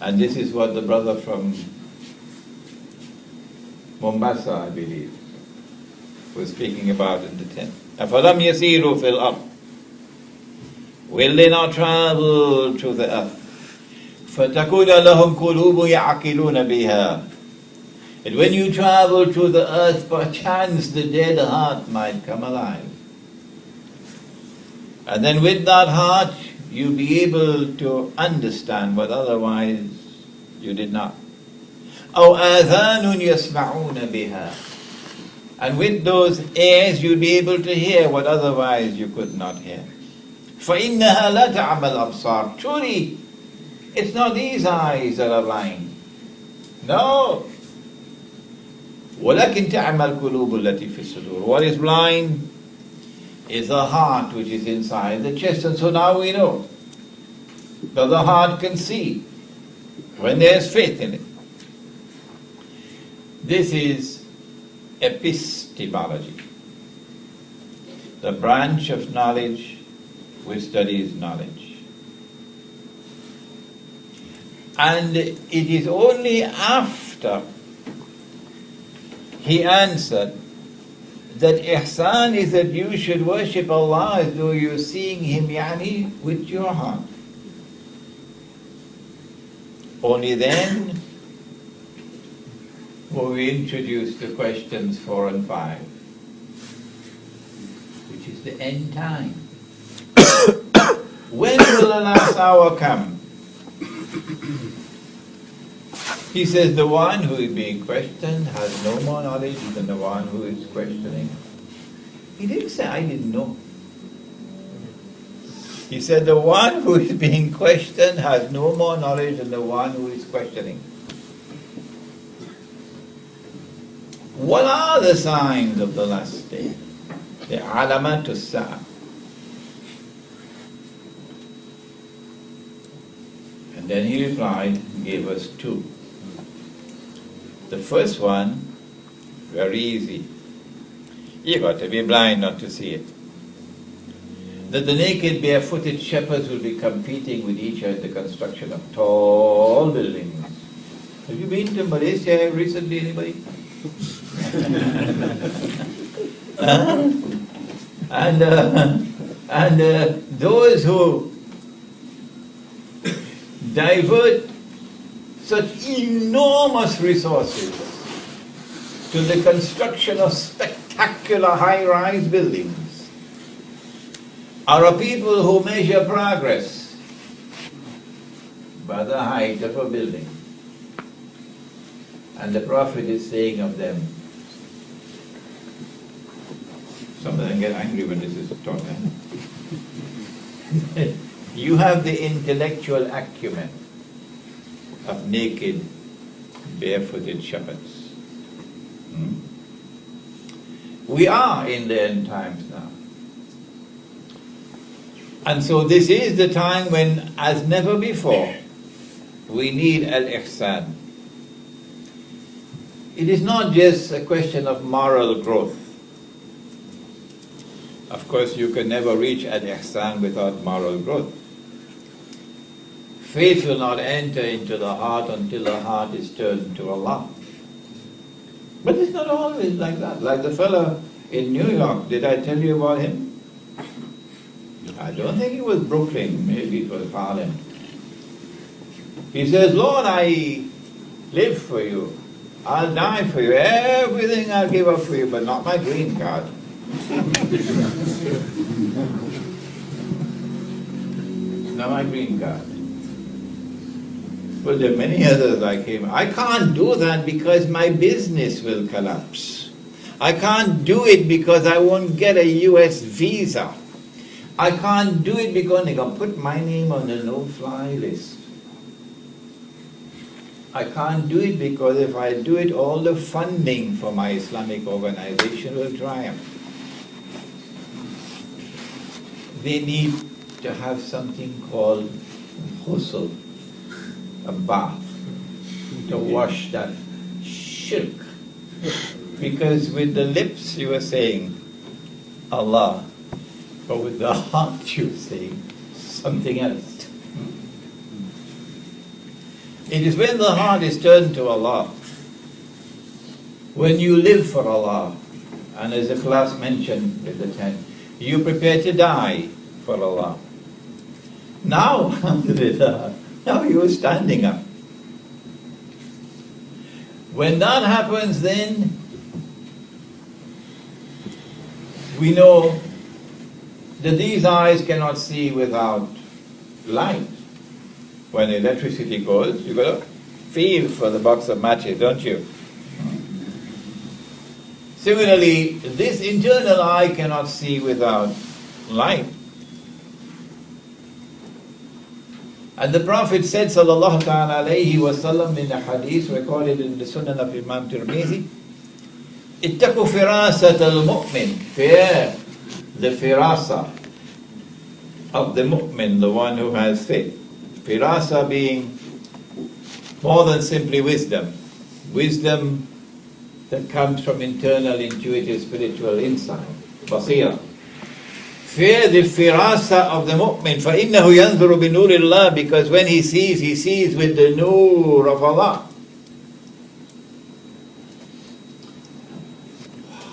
And this is what the brother from Mombasa, I believe, was speaking about in the tent. أَفَلَمْ يَسِيرُوا فِي الْأَرْضِ, will they not travel through the earth? فَتَكُونَ لَهُمْ قُلُوبٌ يَعْقِلُونَ بِهَا, and when you travel through the earth, perchance the dead heart might come alive. And then with that heart, you'll be able to understand what otherwise you did not. أَوْ آذَانٌ يَسْمَعُونَ بِهَا, and with those ears you'll be able to hear what otherwise you could not hear. فَإِنَّهَا لَا تَعْمَى الْأَبْصَارِ, truly, it's not these eyes that are blind. No. وَلَكِنْ تَعْمَى الْقُلُوبُ الَّتِي فِي الصُّدُورِ, what is blind is the heart which is inside the chest. And so now we know that the heart can see when there's faith in it. This is epistemology, the branch of knowledge which studies knowledge. And it is only after he answered that ihsan is that you should worship Allah as though you're seeing Him, yani, with your heart. Only then were we introduced to questions 4 and 5, which is the end time. When will the last hour come? He says the one who is being questioned has no more knowledge than the one who is questioning. He didn't say, I didn't know. He said the one who is being questioned has no more knowledge than the one who is questioning. What are the signs of the last day? The alamat as-sa'a. And then he replied, gave us 2. The first one, very easy. You got to be blind not to see it. That the naked, barefooted shepherds will be competing with each other in the construction of tall buildings. Have you been to Malaysia recently, anybody? And those who divert such enormous resources to the construction of spectacular high-rise buildings are a people who measure progress by the height of a building. And the Prophet is saying of them, some of them get angry when this is taught. You have the intellectual acumen of naked, barefooted shepherds. We are in the end times now. And so this is the time when, as never before, we need al-ihsan. It is not just a question of moral growth. Of course, you can never reach al-ihsan without moral growth. Faith will not enter into the heart until the heart is turned to Allah. But it's not always like that. Like the fellow in New York, did I tell you about him? I don't think it was Brooklyn, maybe it was Harlem. He says, Lord, I live for you. I'll die for you. Everything I'll give up for you, but not my green card. Not my green card. But there are many others like him. I can't do that because my business will collapse. I can't do it because I won't get a US visa. I can't do it because they're going to put my name on the no-fly list. I can't do it because if I do it, all the funding for my Islamic organization will dry up. They need to have something called ghusl, a bath, to wash that shirk. Because with the lips you are saying Allah, but with the heart you are saying something else. It is when the heart is turned to Allah, when you live for Allah, and as the class mentioned with the 10, you prepare to die for Allah. Now, alhamdulillah, now you are standing up. When that happens, then we know that these eyes cannot see without light. When electricity goes, you've got to feel for the box of matches, don't you? Similarly, this internal eye cannot see without light. And the Prophet said, sallallahu ta'ala alayhi wa sallam, in a hadith recorded in the Sunan of Imam Tirmidhi, ittaqu firasat al-mu'min, fear the firasa of the mu'min, the one who has faith. Firasa being more than simply wisdom. Wisdom that comes from internal, intuitive, spiritual insight. Basira. Fear the firasa of the mu'min. فَإِنَّهُ يَنْظُرُ بِنُورِ اللَّهِ, because when he sees with the nur of Allah.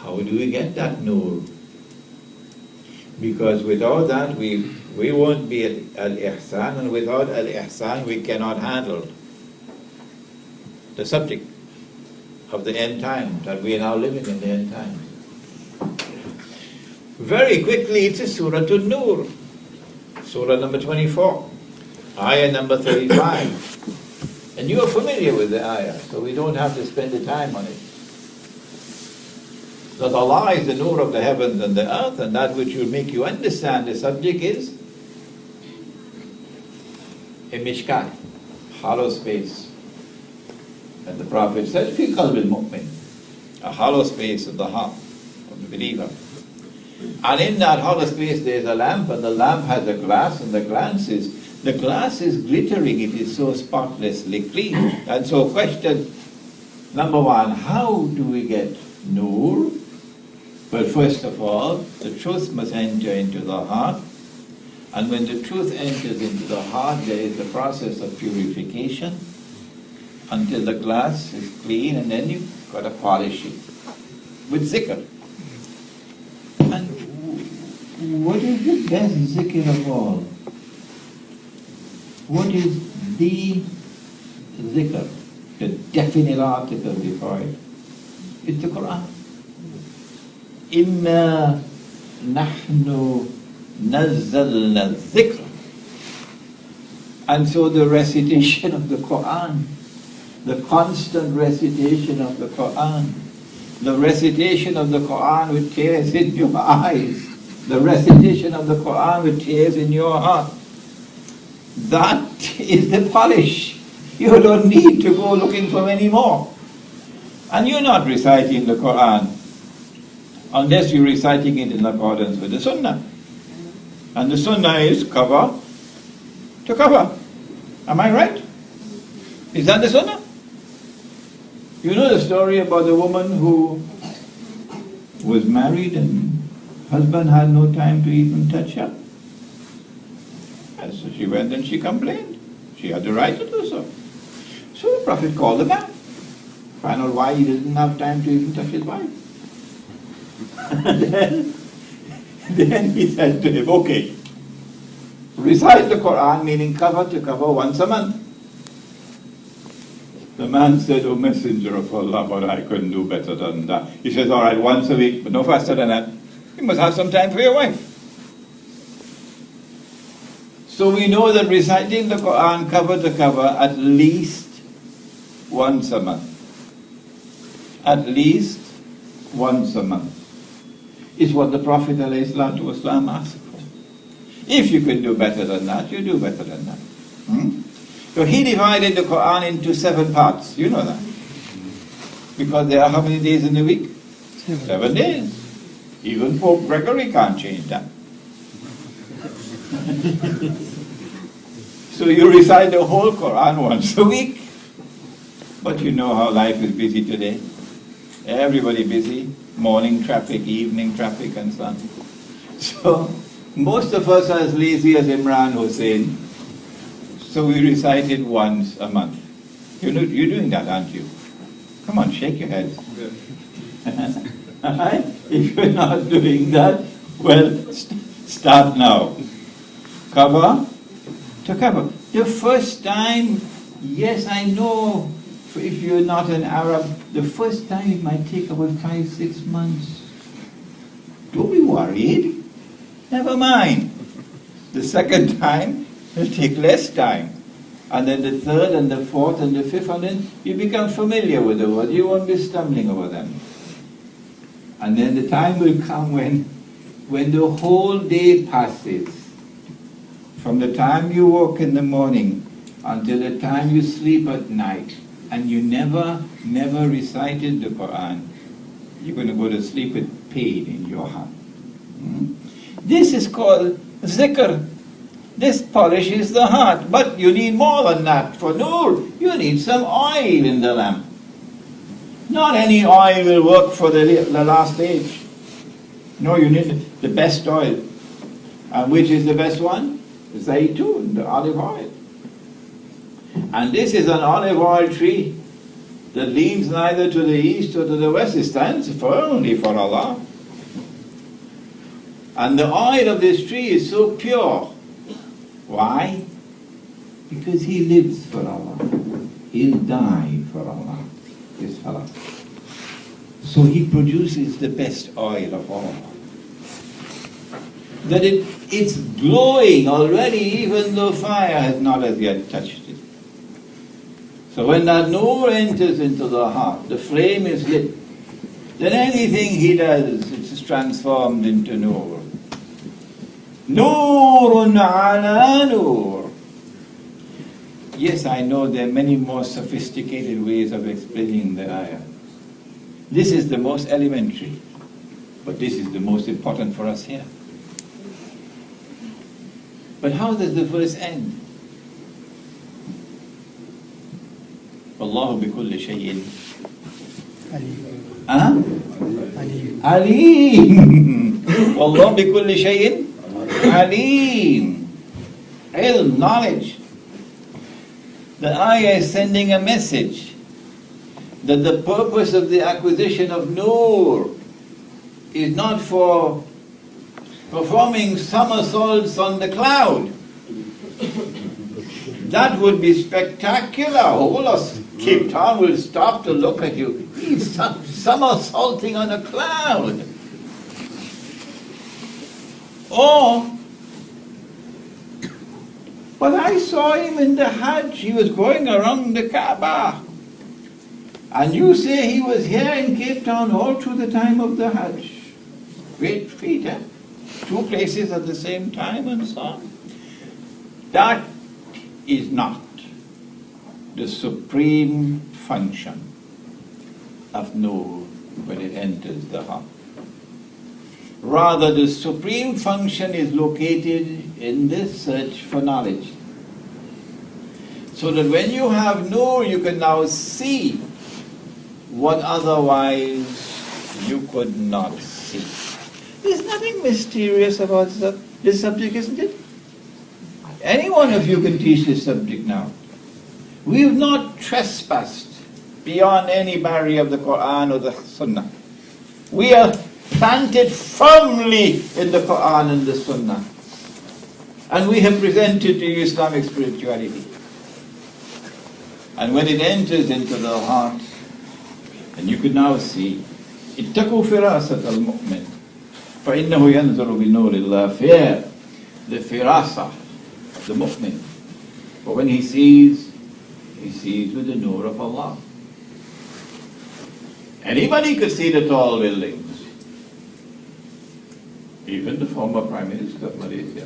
How do we get that nur? Because without that we won't be al-ihsan, and without al-ihsan we cannot handle the subject of the end time, that we are now living in the end time. Very quickly, it's a Surah An-Nur, Surah number 24, Ayah number 35. And you are familiar with the Ayah, so we don't have to spend the time on it. That Allah is the Nur of the heavens and the earth, and that which will make you understand the subject is a mishkat, hollow space. And the Prophet said, fi qalbil mu'min, a hollow space of the heart of the believer. And in that hollow space there is a lamp, and the lamp has a glass, and the glass is glittering, it is so spotlessly clean. And so question number one, how do we get nur? Well, first of all, the truth must enter into the heart. And when the truth enters into the heart, there is the process of purification until the glass is clean, and then you've got to polish it with zikr. And what is the best zikr of all? What is the zikr? The definite article before it. It's the Quran. إِنَّا نَحْنُ نَزَّلْنَا الذِّكْرَ. And so the recitation of the Quran, the constant recitation of the Quran, the recitation of the Quran with tears in your eyes, the recitation of the Quran with tears in your heart, that is the polish. You don't need to go looking for any more. And you're not reciting the Quran unless you're reciting it in accordance with the Sunnah. And the Sunnah is cover to cover. Am I right? Is that the Sunnah? You know the story about the woman who was married and husband had no time to even touch her. And so she went and she complained. She had the right to do so. So the Prophet called the man, find out why he didn't have time to even touch his wife. And then he said to him, okay, recite the Quran, meaning cover to cover, once a month. The man said, oh Messenger of Allah, but I couldn't do better than that. He says, all right, once a week, but no faster than that. You must have some time for your wife. So we know that reciting the Quran cover to cover at least once a month. At least once a month is what the Prophet ﷺ asked for. If you can do better than that, you do better than that. So he divided the Quran into 7 parts. You know that. Because there are how many days in a week? 7 days. Even Pope Gregory can't change that. So you recite the whole Quran once a week. But you know how life is busy today. Everybody busy. Morning traffic, evening traffic, and so on. So most of us are as lazy as Imran Hosein. So we recite it once a month. You're doing that, aren't you? Come on, shake your head. Alright? If you're not doing that, well, start now. Cover to cover. The first time, yes, I know, if you're not an Arab, the first time it might take about 5-6 months. Don't be worried. Never mind. The second time, it'll take less time. And then the third and the fourth and the fifth, and then you become familiar with the word. You won't be stumbling over them. And then the time will come when the whole day passes. From the time you woke in the morning until the time you sleep at night, and you never recited the Quran, you're going to go to sleep with pain in your heart. This is called zikr. This polishes the heart. But you need more than that. For nur, you need some oil in the lamp. Not any oil will work for the last age. No, you need the best oil. And which is the best one? Zaytun, the olive oil. And this is an olive oil tree that leans neither to the east or to the west. It stands firmly for Allah. And the oil of this tree is so pure. Why? Because he lives for Allah. He'll die for Allah. It's halal. So he produces the best oil of all. That it's glowing already, even though fire has not as yet touched it. So when that nur enters into the heart, the flame is lit, then anything he does, it's transformed into nur. Nurun ala nur. Yes, I know there are many more sophisticated ways of explaining the ayah. This is the most elementary, but this is the most important for us here. But how does the verse end? Wallahu bi kulli shay'in alim. Wallahu bi kulli shay'in alim. Ilm, knowledge. The ayah is sending a message that the purpose of the acquisition of nur is not for performing somersaults on the cloud. That would be spectacular. Whole of Cape Town will stop to look at you. He's somersaulting on a cloud. But I saw him in the Hajj. He was going around the Kaaba. And you say he was here in Cape Town all through the time of the Hajj. Great feat, eh? 2 places at the same time and so on. That is not the supreme function of nur when it enters the heart. Rather, the supreme function is located in this search for knowledge. So that when you have nur, you can now see what otherwise you could not see. There's nothing mysterious about this subject, isn't it? Any one of you can teach this subject now. We've not trespassed beyond any barrier of the Quran or the Sunnah. We are planted firmly in the Quran and the Sunnah. And we have presented to you Islamic spirituality. And when it enters into the heart, and you can now see, اتقوا فراسة المؤمن فإنه ينظر بنور الله. Fear the firasa, the mu'min. But when he sees with the nur of Allah. Anybody could see the tall buildings. Even the former Prime Minister of Malaysia.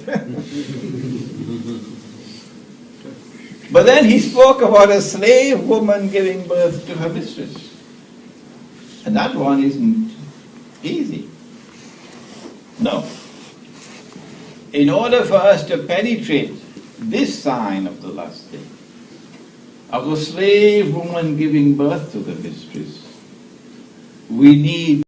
But then he spoke about a slave woman giving birth to her mistress. And that one isn't easy. No. In order for us to penetrate this sign of the last day, of the slave woman giving birth to the mistress, we need